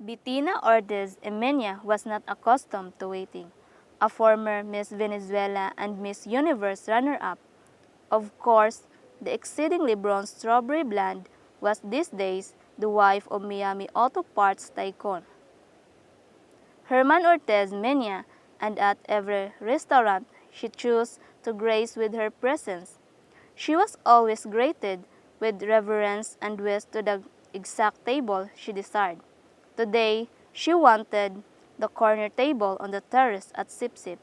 Bettina Ortiz E.Mina was not accustomed to waiting. A former Miss Venezuela and Miss Universe runner-up. Of course, the exceedingly bronze Strawberry Blonde was these days the wife of Miami Auto Parts tycoon Herman Ortiz Mena, and at every restaurant she chose to grace with her presence. She was always greeted with reverence and whisked to the exact table she desired. Today, she wanted the corner table on the terrace at Sip Sip,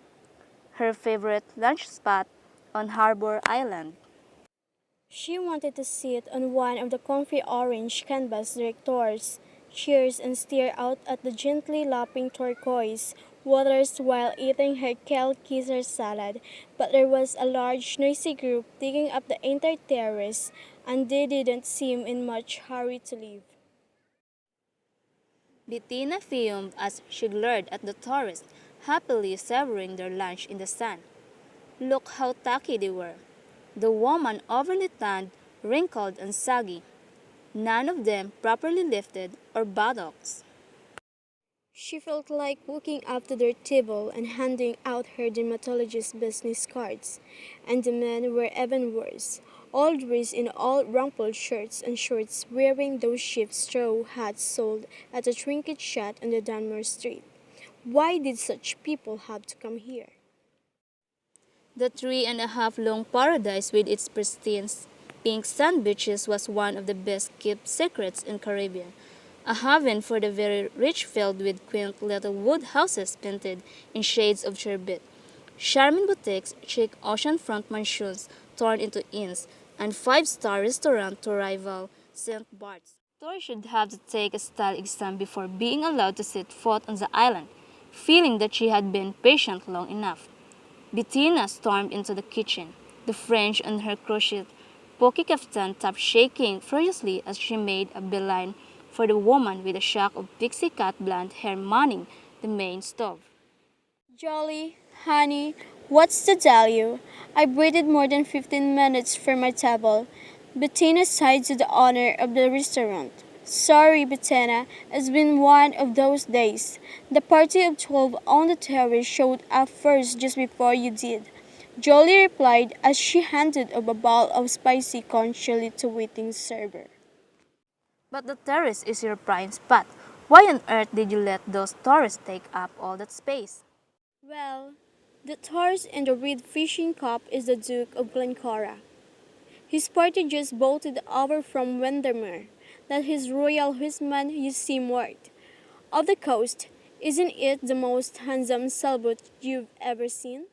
her favorite lunch spot on Harbor Island. She wanted to sit on one of the comfy orange canvas directors' chairs and stare out at the gently lapping turquoise waters while eating her kale Caesar salad, but there was a large, noisy group taking up the entire terrace, and they didn't seem in much hurry to leave. Bettina fumed as she glared at the tourists, happily savoring their lunch in the sun. Look how tacky they were. The woman overly tanned, wrinkled, and saggy. None of them properly lifted or buttocks. She felt like walking up to their table and handing out her dermatologist's business cards, and the men were even worse, all dressed in old rumpled shirts and shorts wearing those cheap straw hats sold at a trinket shop on the Dunmore Street. Why did such people have to come here? The 3.5 long paradise with its pristine pink sand beaches was one of the best kept secrets in Caribbean. A haven for the very rich filled with quaint little wood houses painted in shades of sherbet, charming boutiques, chic oceanfront mansions turned into inns, and five-star restaurant to rival St. Bart's. Tourists should have to take a style exam before being allowed to set foot on the island, feeling that she had been patient long enough. Bettina stormed into the kitchen, the French on her crochet poky kaftan top shaking furiously as she made a beeline for the woman with a shock of pixie cut blonde hair manning the main stove. Jolly, honey, what's to tell you? I waited more than 15 minutes for my table. Bettina sighed to the owner of the restaurant. Sorry, Bettina, it's been one of those days. The party of 12 on the terrace showed up first just before you did. Jolly replied as she handed up a bowl of spicy corn chili to waiting server. But the terrace is your prime spot. Why on earth did you let those tourists take up all that space? Well, the horse in the red fishing cap is the Duke of Glencora. His party just bolted over from Windermere. That his royal husband you seem worth. Of the coast, isn't it the most handsome sailboat you've ever seen?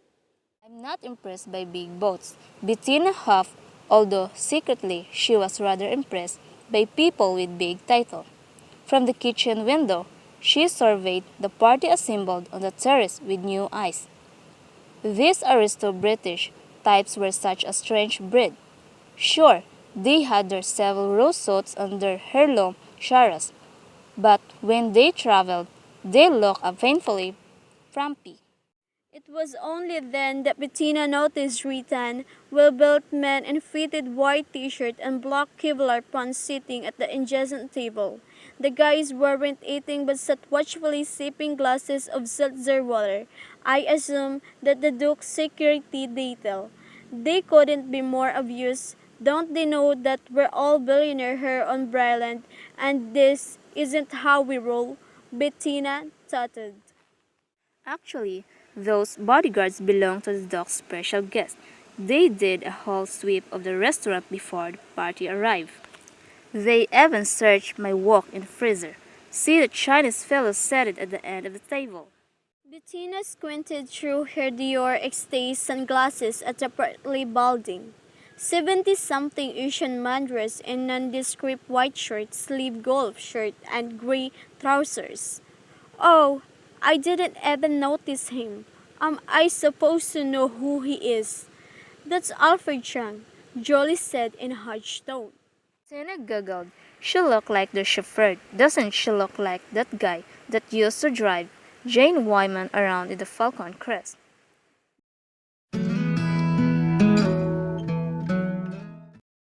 I'm not impressed by big boats. Bettina huffed, although secretly she was rather impressed by people with big title. From the kitchen window, she surveyed the party assembled on the terrace with new eyes. These aristo-British types were such a strange breed. Sure, they had their several rose suits and their heirloom charas, but when they traveled, they looked painfully frumpy. It was only then that Bettina noticed Ritan, well-built men in fitted white t-shirt and black Kevlar pants sitting at the adjacent table. The guys weren't eating but sat watchfully sipping glasses of seltzer water. I assume that the Duke's security detail. They couldn't be more obvious. Don't they know that we're all billionaire here on Bryland and this isn't how we roll? Bettina tutted. Actually, those bodyguards belonged to the Duke's special guests. They did a whole sweep of the restaurant before the party arrived. They even searched my wok in the freezer. See the Chinese fellow seated at the end of the table. Bettina squinted through her Dior Extase sunglasses at the partly balding, 70-something Asian man dressed in nondescript white shirt, sleeve golf shirt, and gray trousers. Oh, I didn't even notice him. Am I supposed to know who he is? That's Alfred Chang, Jolie said in a hushed tone. Tina giggled. She looked like the chauffeur. Doesn't she look like that guy that used to drive Jane Wyman around in the Falcon Crest?